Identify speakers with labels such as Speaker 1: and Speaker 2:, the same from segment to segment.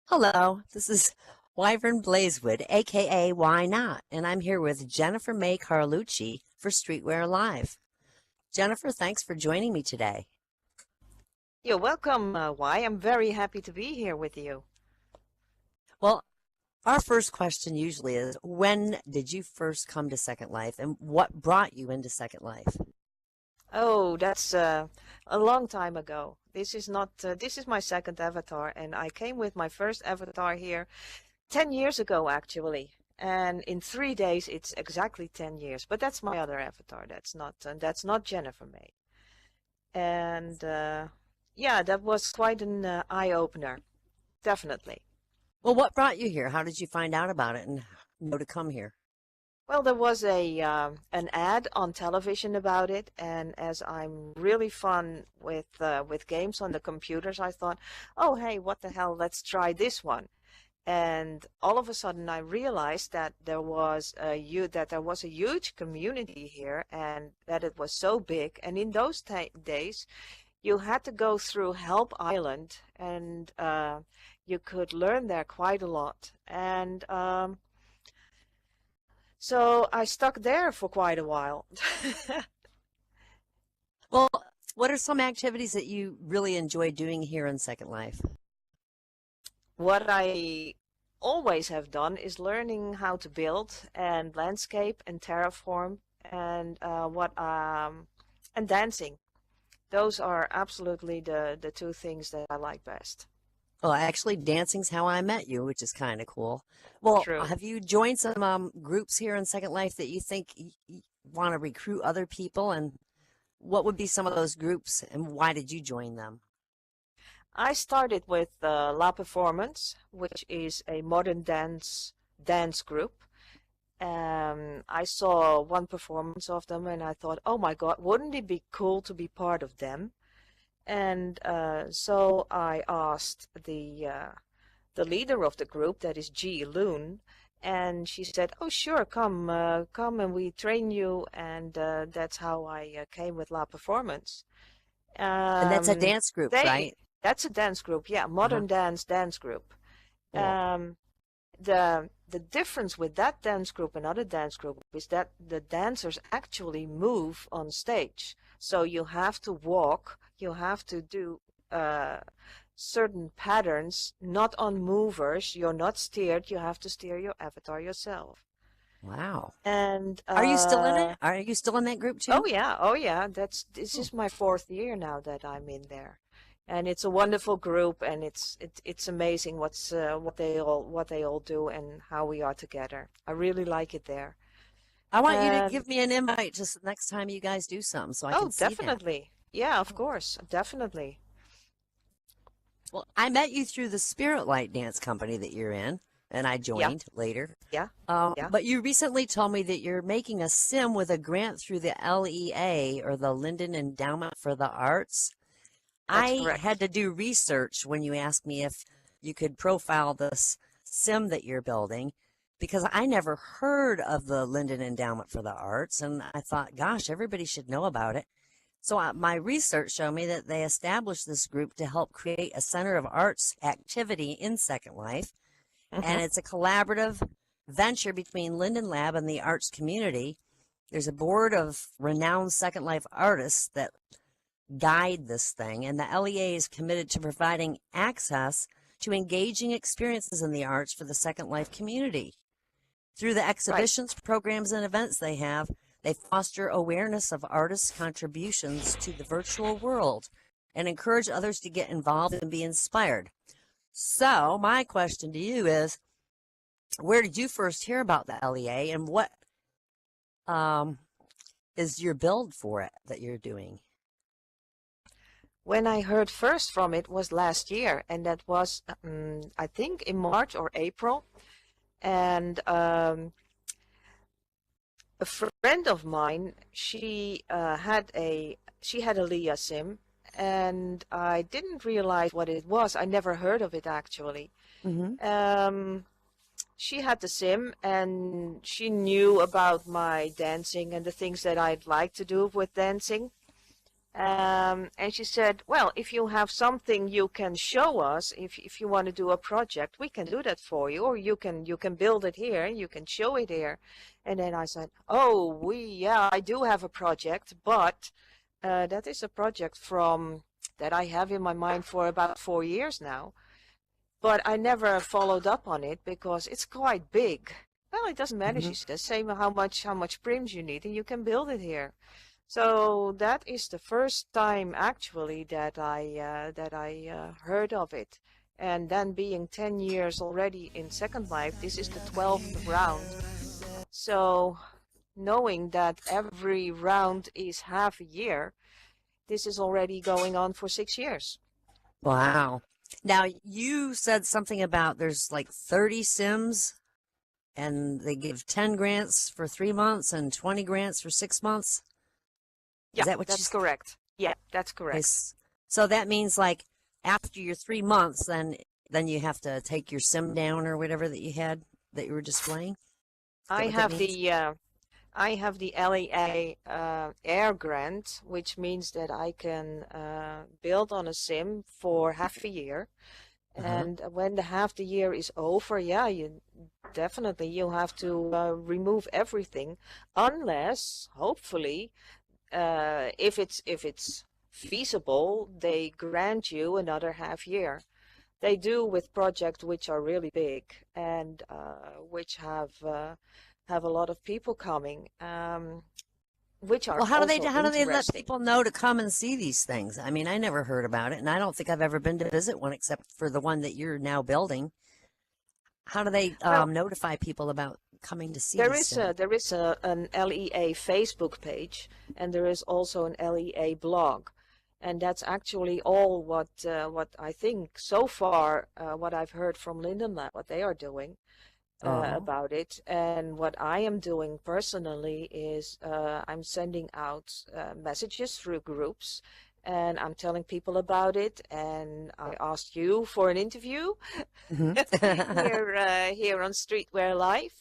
Speaker 1: Hello, this is Wyvern Blazewood, aka Why Not, and I'm here with Jennifer May Carlucci for Streetwear Live. Jennifer, thanks for joining me today.
Speaker 2: You're welcome, Y. I'm very happy to be here with you.
Speaker 1: Well, our first question usually is when did you first come to Second Life and what brought you into Second Life?
Speaker 2: Oh, that's a long time ago. This is not, this is my second avatar, and I came with my first avatar here 10 years ago, actually. And in 3 days, it's exactly 10 years. But that's my other avatar. That's not Jennifer May. And yeah, that was quite an eye-opener, definitely.
Speaker 1: Well, what brought you here? How did you find out about it and know to come here?
Speaker 2: Well, there was a an ad on television about it, and as I'm really fun with games on the computers, I thought, oh hey, what the hell? Let's try this one. And all of a sudden, I realized that there was a huge community here, and that it was so big. And in those days, you had to go through Help Island, and you could learn there quite a lot. And so I stuck there for quite a while.
Speaker 1: Well, what are some activities that you really enjoy doing here in Second Life?
Speaker 2: What I always have done is learning how to build and landscape and terraform and and dancing. Those are absolutely the two things that I like best.
Speaker 1: Well, actually, dancing's how I met you, which is kind of cool. Well,
Speaker 2: True.
Speaker 1: have you joined some groups here in Second Life that you think want to recruit other people? And what would be some of those groups, and why did you join them?
Speaker 2: I started with La Performance, which is a modern dance group. I saw one performance of them and I thought, oh my God, wouldn't it be cool to be part of them? And so I asked the leader of the group, that is G. Loon, and she said, "Oh, sure, come, and we train you." And that's how I came with La Performance.
Speaker 1: And that's a
Speaker 2: Um,
Speaker 1: dance group,
Speaker 2: they
Speaker 1: right?
Speaker 2: That's a dance group, yeah,
Speaker 1: Uh-huh.
Speaker 2: modern dance group.
Speaker 1: Cool.
Speaker 2: Um, the difference with that dance group and other dance group is that the dancers actually move on stage. So you have to walk, you have to do uh, certain patterns, not on movers. You're not steered, you have to steer your avatar yourself.
Speaker 1: Wow.
Speaker 2: And
Speaker 1: Are you still in it? Are you still in that group too?
Speaker 2: oh yeah, this
Speaker 1: Oh.
Speaker 2: is my fourth year now that I'm in there. And it's a wonderful group, and it's amazing what they all do and how we are together. I really like it there.
Speaker 1: I want you to
Speaker 2: And
Speaker 1: give me an invite just the next time you guys do something so I can
Speaker 2: oh,
Speaker 1: see that.
Speaker 2: definitely. Yeah, of
Speaker 1: Oh.
Speaker 2: course, definitely.
Speaker 1: Well, I met you through the Spirit Light Dance Company that you're in, and I
Speaker 2: Yeah,
Speaker 1: joined later.
Speaker 2: yeah, yeah.
Speaker 1: But you recently told me that you're making a sim with a grant through the LEA or the Linden Endowment for the Arts.
Speaker 2: That's
Speaker 1: I had
Speaker 2: correct.
Speaker 1: to do research when you asked me if you could profile this sim that you're building because I never heard of the Linden Endowment for the Arts. And I thought, gosh, everybody should know about it. So my research showed me that they established this group to help create a center of arts activity in Second Life.
Speaker 2: Hmm.
Speaker 1: And it's a collaborative venture between Linden Lab and the arts community. There's a board of renowned Second Life artists that guide this thing, and the LEA is committed to providing access to engaging experiences in the arts for the Second Life community. Through the
Speaker 2: Right.
Speaker 1: exhibitions, programs, and events they have, they foster awareness of artists' contributions to the virtual world and encourage others to get involved and be inspired. So, my question to you is where did you first hear about the LEA and what um, is your build for it that you're doing?
Speaker 2: When I heard first from it was last year, and that was, I think, in March or April. And a friend of mine, she had a L.E.A sim, and I didn't realize what it was. I never heard of it actually.
Speaker 1: Mm-hmm.
Speaker 2: Um, she had the sim, and she knew about my dancing and the things that I'd like to do with dancing. And she said, well, if you have something you can show us, if you want to do a project, we can do that for you, or you can build it here and you can show it here. And then I said, oh, yeah, I do have a project, but that is a project from that I have in my mind for about 4 years now. But I never followed up on it because it's quite big. Well, it doesn't matter,
Speaker 1: Hmm.
Speaker 2: she says. Say how much prims you need, and you can build it here. So that is the first time actually that I heard of it. And then being 10 years already in Second Life, this is the 12th round. So knowing that every round is half a year, this is already going on for 6 years.
Speaker 1: Wow. Now, you said something about there's like 30 Sims and they give 10 grants for 3 months and 20 grants for 6 months. Is
Speaker 2: Yeah,
Speaker 1: that what you
Speaker 2: that's
Speaker 1: said?
Speaker 2: correct. Yeah, that's
Speaker 1: Okay,
Speaker 2: correct.
Speaker 1: so that means like after your 3 months, then you have to take your sim down or whatever that you had that you were displaying. Is that
Speaker 2: I
Speaker 1: what that
Speaker 2: have
Speaker 1: means?
Speaker 2: the uh, I have the L.E.A. Air grant, which means that I can build on a sim for half a year.
Speaker 1: Uh-huh.
Speaker 2: And when the half the year is over, yeah, you have to remove everything, unless hopefully, if it's feasible, they grant you another half year. They do with projects which are really big and which have a lot of people coming, which are
Speaker 1: Well,
Speaker 2: also
Speaker 1: how do they let
Speaker 2: interesting.
Speaker 1: people know to come and see these things? I mean, I never heard about it, and I don't think I've ever been to visit one except for the one that you're now building. How do they
Speaker 2: Well,
Speaker 1: notify people about coming to see
Speaker 2: there
Speaker 1: these
Speaker 2: is
Speaker 1: sims?
Speaker 2: a, there is a, an L.E.A. Facebook page, and there is also an L.E.A. blog, and that's actually all what I think so far, what I've heard from Linden Lab, what they are doing
Speaker 1: Oh.
Speaker 2: about it. And what I am doing personally is I'm sending out messages through groups, and I'm telling people about it. And I asked you for an interview
Speaker 1: Hmm.
Speaker 2: here on Streetwear Live.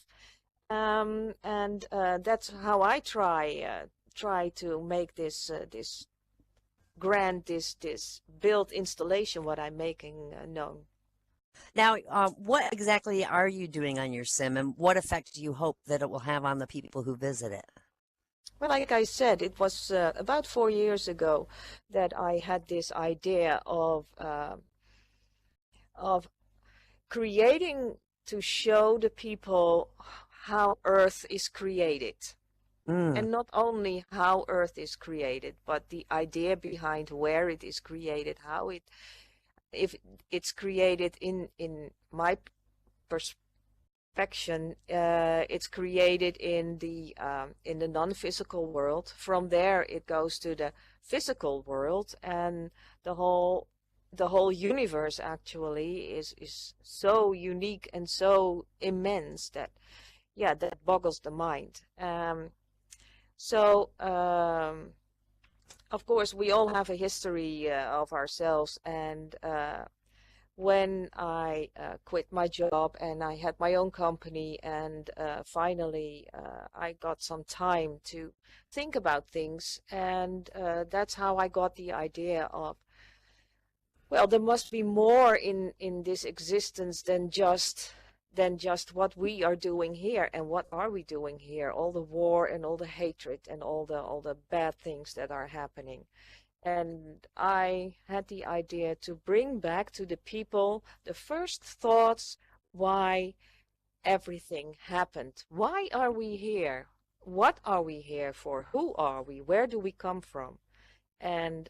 Speaker 2: And that's how I try to make this grand this built installation what I'm making known.
Speaker 1: Now, what exactly are you doing on your sim, and what effect do you hope that it will have on the people who visit it?
Speaker 2: Well, like I said, it was about 4 years ago that I had this idea of creating to show the people how Earth is created.
Speaker 1: Mm.
Speaker 2: And not only how Earth is created, but the idea behind where it is created, how it if it's created in my perspection, it's created in the non-physical world. From there, it goes to the physical world, and the whole universe actually is so unique and so immense that yeah, that boggles the mind. So of course, we all have a history of ourselves, and when I quit my job and I had my own company, and finally I got some time to think about things, and that's how I got the idea of, well, there must be more in this existence than just what we are doing here. And what are we doing here? All the war and all the hatred and all the bad things that are happening. And I had the idea to bring back to the people the first thoughts why everything happened. Why are we here? What are we here for? Who are we? Where do we come from? And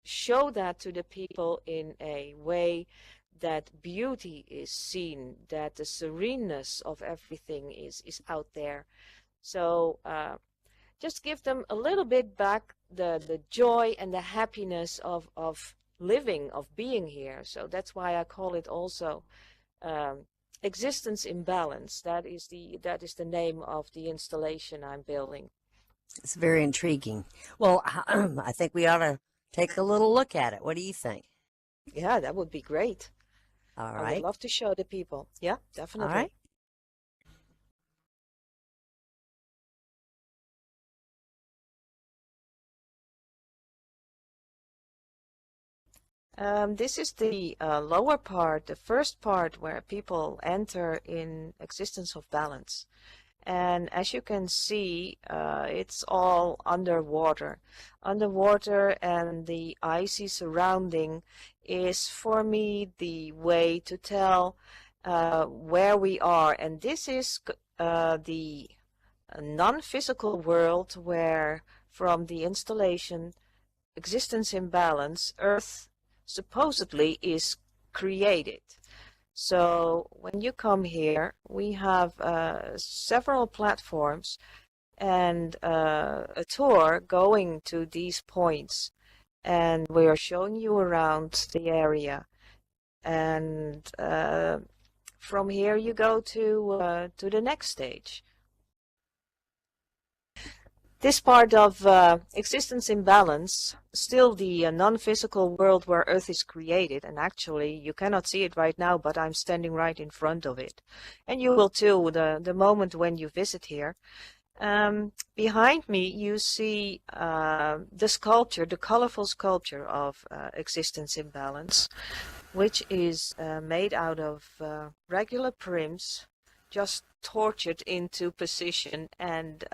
Speaker 2: show that to the people in a way that beauty is seen, that the sereneness of everything is out there. So just give them a little bit back the joy and the happiness of living, of being here. So that's why I call it also um, existence in balance. That is the name of the installation I'm building.
Speaker 1: It's very intriguing. Well, I think we ought to take a little look at it. What do you think?
Speaker 2: Yeah, that would be great.
Speaker 1: All
Speaker 2: I would
Speaker 1: right.
Speaker 2: love to show the people. Yeah,
Speaker 1: All right.
Speaker 2: definitely. This is the lower part, the first part where people enter in existence of balance. And as you can see, it's all underwater. Underwater, and the icy surrounding is for me the way to tell where we are. And this is the non-physical world where from the installation Existence in Balance, Earth supposedly is created. So when you come here, we have several platforms and a tour going to these points. And we are showing you around the area. And from here you go to the next stage. This part of Existence in Balance, still the non-physical world where Earth is created, and actually you cannot see it right now, but I'm standing right in front of it. And you will too the moment when you visit here. Behind me you see the sculpture, the colorful sculpture of Existence in Balance, which is made out of regular prims, just tortured into position and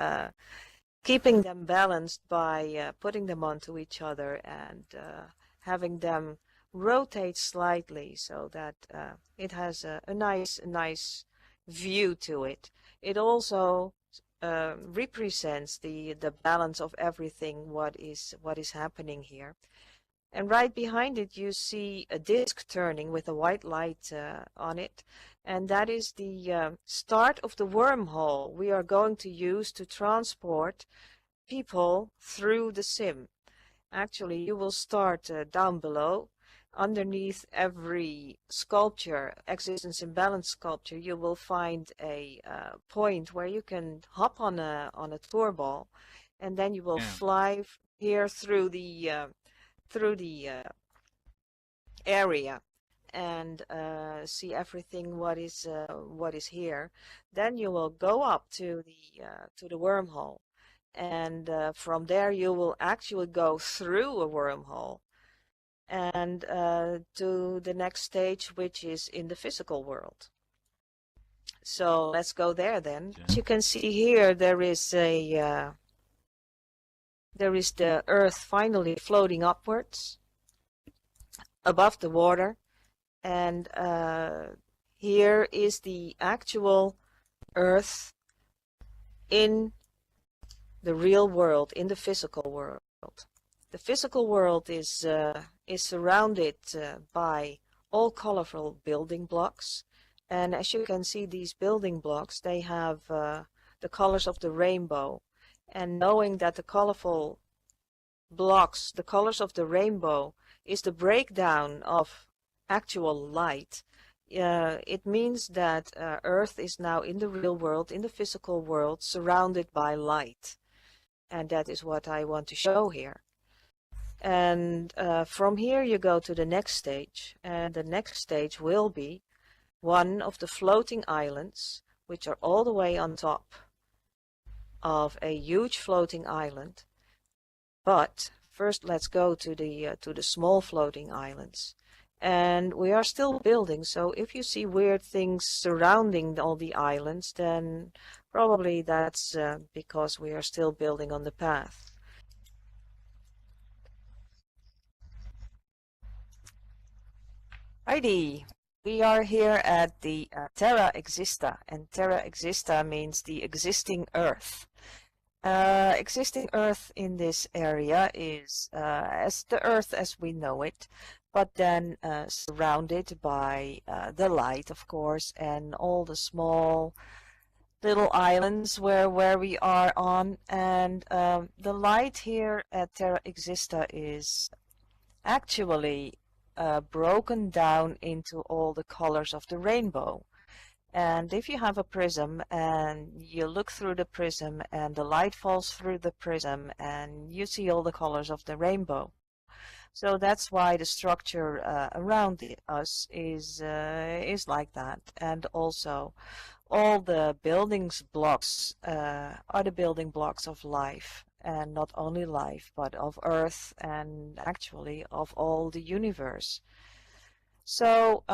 Speaker 2: keeping them balanced by putting them onto each other and having them rotate slightly so that it has a nice view to it. It also represents the balance of everything what is happening here. And right behind it you see a disc turning with a white light on it, and that is the start of the wormhole we are going to use to transport people through the sim. Actually, you will start down below. Underneath every sculpture, Existence in Balance sculpture, you will find a point where you can hop on a tour ball, and then you will fly here through the area and see everything what is here. Then you will go up to the wormhole, and from there you will actually go through a wormhole and to the next stage, which is in the physical world. So let's go there then. As you can see here, there is the Earth finally floating upwards above the water, and here is the actual Earth in the real world, in the physical world. The physical world is surrounded by all colorful building blocks, and as you can see, these building blocks, they have the colors of the rainbow. And knowing that the colorful blocks, the colors of the rainbow, is the breakdown of actual light, it means that Earth is now in the real world, in the physical world, surrounded by light. And that is what I want to show here. And from here you go to the next stage, and the next stage will be one of the floating islands, which are all the way on top of a huge floating island. But first let's go to the small floating islands. And we are still building, so if you see weird things surrounding all the islands, then probably that's because we are still building on the path. Righty, we are here at the Terra Exista, and Terra Exista means the existing Earth. Existing Earth in this area is as the Earth as we know it, but then surrounded by the light, of course, and all the small little islands where we are on. And the light here at Terra Exista is actually broken down into all the colors of the rainbow. And if you have a prism and you look through the prism and the light falls through the prism and you see all the colors of the rainbow. So that's why the structure around us is like that. And also all the buildings blocks are the building blocks of life. and not only life, but of Earth and actually of all the universe. So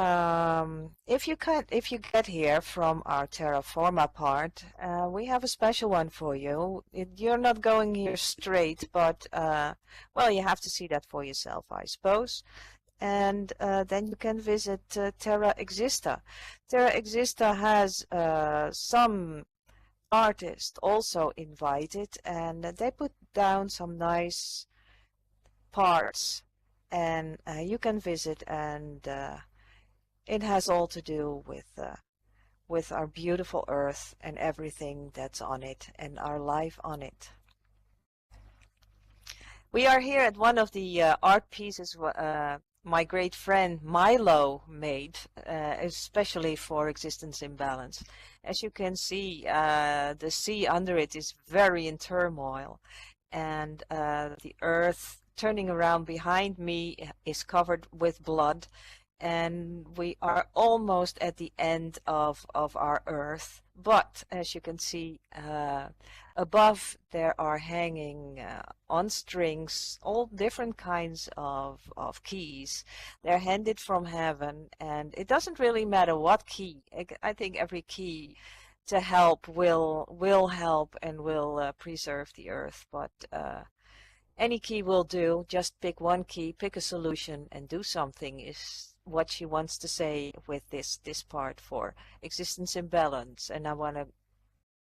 Speaker 2: if you get here from our terraforma part, we have a special one for you. You're not going here straight, but well, you have to see that for yourself, I suppose. And then you can visit Terra Exista. Terra Exista has some artists also invited, and they put down some nice parts, and you can visit, and it has all to do with our beautiful Earth and everything that's on it and our life on it. We are here at one of the art pieces my great friend Milo made, especially for Existence Imbalance. As you can see, the sea under it is very in turmoil, and the earth turning around behind me is covered with blood, and we are almost at the end of our earth. But as you can see, above there are hanging on strings all different kinds of keys. They're handed from heaven, and it doesn't really matter what key. I think every key to help will help and will preserve the earth. But any key will do. Just pick one key, pick a solution, and do something is what she wants to say with this part for Existence Imbalance. And I want to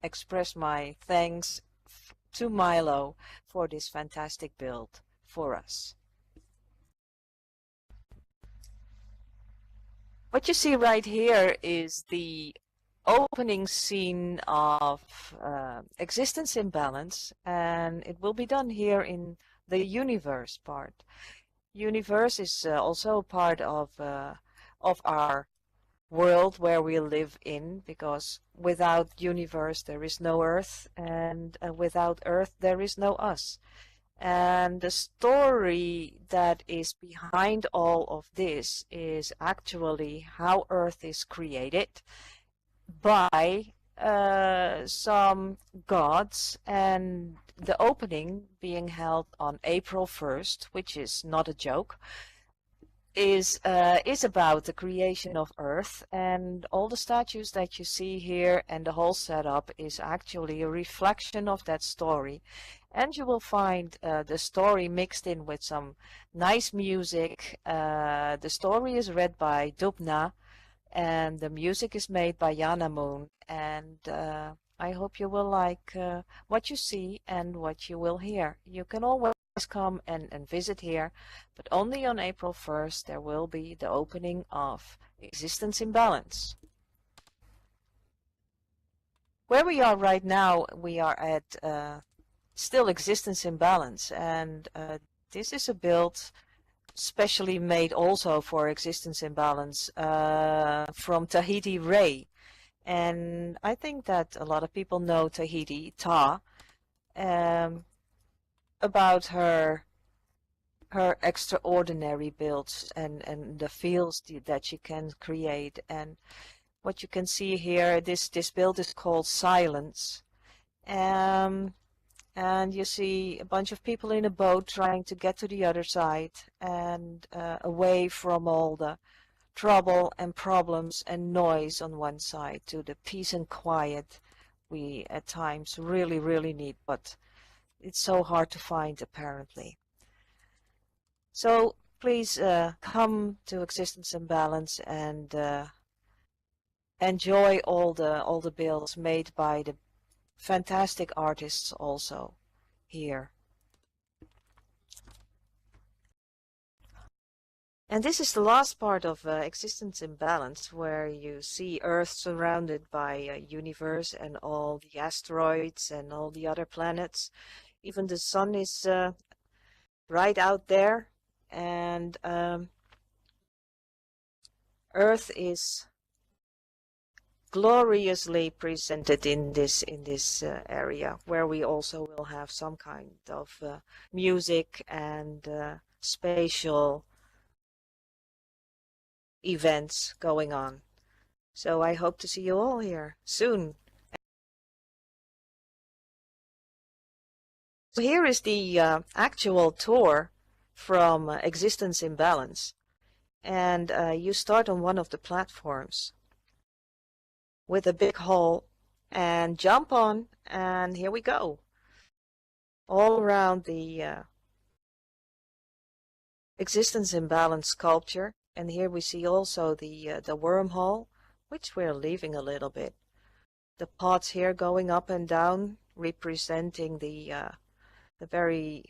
Speaker 2: express my thanks to Milo for this fantastic build for us. What you see right here is the opening scene of Existence Imbalance, and it will be done here in the universe part. Universe is also part of our world where we live in, because without universe there is no earth, and without earth there is no us. And the story that is behind all of this is actually how earth is created by some gods, and the opening being held on April 1st, which is not a joke, is about the creation of Earth, and all the statues that you see here and the whole setup is actually a reflection of that story. And you will find the story mixed in with some nice music. The story is read by Dubna, and the music is made by Yana Moon, and I hope you will like what you see and what you will hear. You can always come and visit here, but only on April 1st there will be the opening of Existence Imbalance. Where we are right now, we are at still Existence Imbalance, and this is a build specially made also for Existence Imbalance from Tahiti Ray. And I think that a lot of people know Tahiti, Ta, about her extraordinary builds and the feels that she can create. And what you can see here, this build is called Silence. And you see a bunch of people in a boat trying to get to the other side and away from all the trouble and problems and noise on one side to the peace and quiet we at times really, really need, but it's so hard to find apparently. So please come to Existence Imbalance and enjoy all the builds made by the fantastic artists also here. And this is the last part of Existence Imbalance, where you see Earth surrounded by a universe and all the asteroids and all the other planets. Even the sun is right out there, and Earth is gloriously presented in this area, where we also will have some kind of music and spatial events going on. So I hope to see you all here soon. Here is the actual tour from Existence in Balance. And you start on one of the platforms with a big hole and jump on, and here we go. All around the Existence in Balance sculpture. And here we see also the wormhole, which we're leaving a little bit. The pots here going up and down, representing the very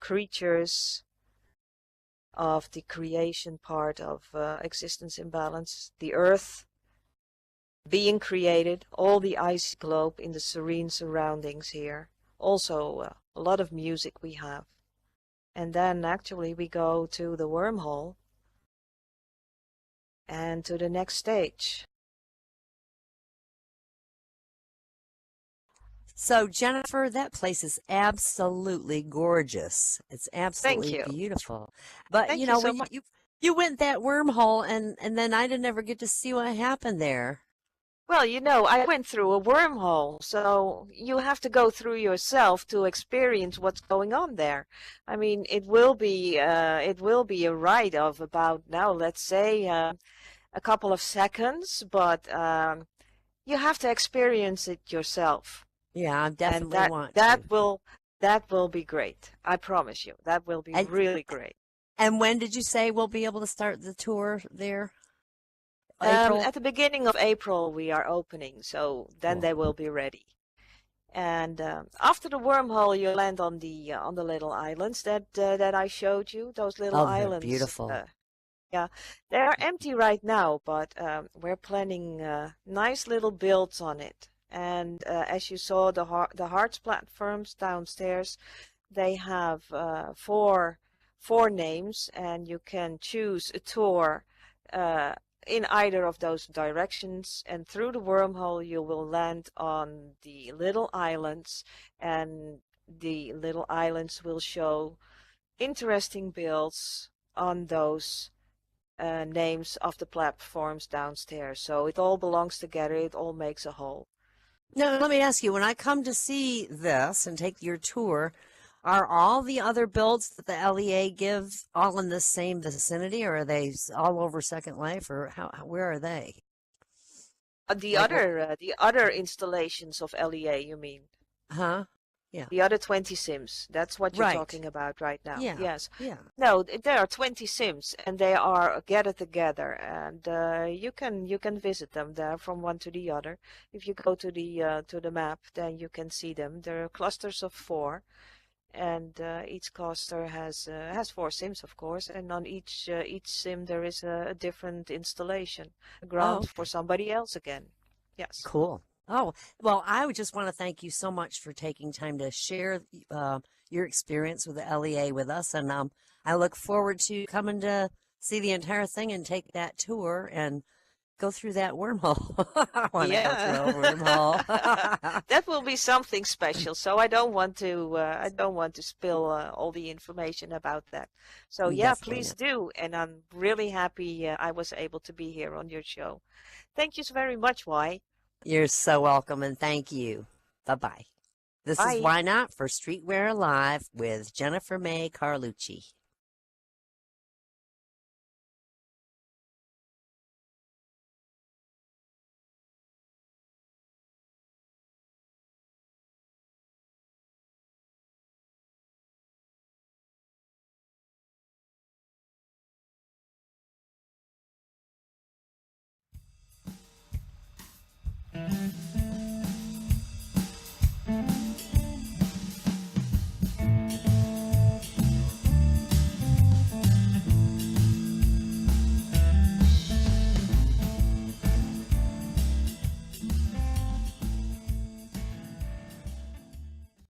Speaker 2: creatures of the creation part of Existence in Balance. The earth being created, all the icy globe in the serene surroundings here. Also a lot of music we have. And then actually we go to the wormhole and to the next stage.
Speaker 1: So, Jennifer, that place is absolutely gorgeous. It's
Speaker 2: Thank
Speaker 1: absolutely
Speaker 2: you.
Speaker 1: beautiful. But
Speaker 2: Thank you so
Speaker 1: when
Speaker 2: much.
Speaker 1: you went that wormhole, and then I didn't ever get to see what happened there.
Speaker 2: Well, I went through a wormhole, so you have to go through yourself to experience what's going on there. I mean, it will be a ride of about now, let's say, a couple of seconds, but you have to experience it yourself,
Speaker 1: Yeah, I
Speaker 2: and
Speaker 1: definitely
Speaker 2: that
Speaker 1: want
Speaker 2: that
Speaker 1: to.
Speaker 2: will that will be great. I promise you, that will be
Speaker 1: And
Speaker 2: really great.
Speaker 1: and when did you say we'll be able to start the tour there? April?
Speaker 2: At the beginning of April, we are opening, so then
Speaker 1: Cool.
Speaker 2: they will be ready. And after the wormhole, you land on the little islands that I showed you. Those little
Speaker 1: Oh, they're
Speaker 2: islands,
Speaker 1: beautiful.
Speaker 2: yeah, they are empty right now, but we're planning nice little builds on it. And as you saw, the hearts platforms downstairs, they have four names, and you can choose a tour uh, in either of those directions. And through the wormhole, you will land on the little islands, and the little islands will show interesting builds on those names of the platforms downstairs. So it all belongs together, it all makes a whole.
Speaker 1: Now, let me ask you, when I come to see this and take your tour, are all the other builds that the LEA give all in the same vicinity, or are they all over Second Life, or where are they? Like what?
Speaker 2: The other installations of L.E.A, you mean?
Speaker 1: Huh? Yeah.
Speaker 2: The other 20 Sims. That's what you're
Speaker 1: Right.
Speaker 2: talking about right now.
Speaker 1: Yeah.
Speaker 2: Yes.
Speaker 1: Yeah.
Speaker 2: No, there are 20 Sims, and they are gathered together, and you can visit them there from one to the other. If you go to the map, then you can see them. There are clusters of four, and each cluster has four Sims, of course, and on each Sim there is a different installation, a
Speaker 1: Oh,
Speaker 2: ground for
Speaker 1: okay.
Speaker 2: somebody else again. Yes.
Speaker 1: Cool. Oh, well, I would just want to thank you so much for taking time to share your experience with the LEA with us. And I look forward to coming to see the entire thing and take that tour and go through that wormhole. I want to go through
Speaker 2: Yeah.
Speaker 1: a wormhole.
Speaker 2: That will be something special. So I don't want to spill all the information about that. So yeah,
Speaker 1: Definitely
Speaker 2: please
Speaker 1: not.
Speaker 2: do. And I'm really happy I was able to be here on your show. Thank you so very much, Why.
Speaker 1: You're so welcome and thank you. Bye bye. This is
Speaker 2: Bye.
Speaker 1: Why Not for Streetwear Live with Jennifer May Carlucci.